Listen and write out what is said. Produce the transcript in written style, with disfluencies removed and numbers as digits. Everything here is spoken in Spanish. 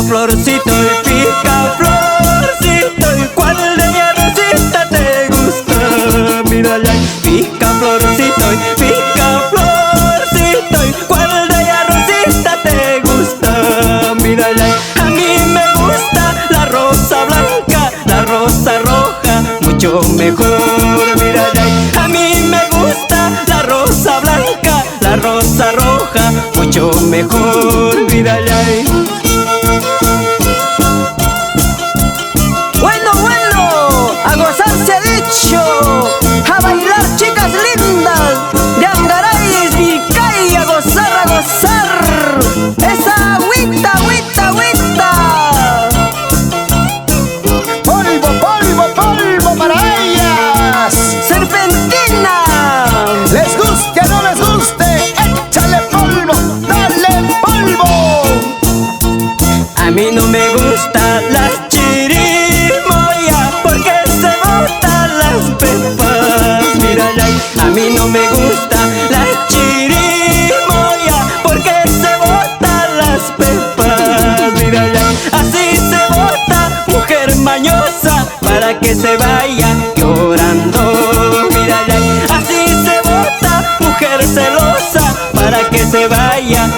florcito y pica florcito, ¿y cuál de mi arrocita te gusta? Mírala, pica florcito y pica florcito, ¿y cuál de mi arrocita te gusta? Mírala, a mí me gusta la rosa blanca, la rosa roja, mucho mejor. Mírala, a mí me gusta la rosa blanca, la rosa roja, mucho mejor. Mírala. A gozar se ha dicho, a bailar chicas lindas, de Angaray, Vizcay, a gozar, a gozar. Esa agüita, agüita, agüita. Polvo, polvo, polvo para ellas. Serpentina. Les guste o no les guste, échale polvo, dale polvo. A mí no me gustan las chirimoyas porque se botan las pepas. Mírala, a mí no me gustan las chirimoyas porque se botan las pepas. Mírala, así se bota mujer mañosa para que se vaya llorando. Mírala, así se bota mujer celosa para que se vaya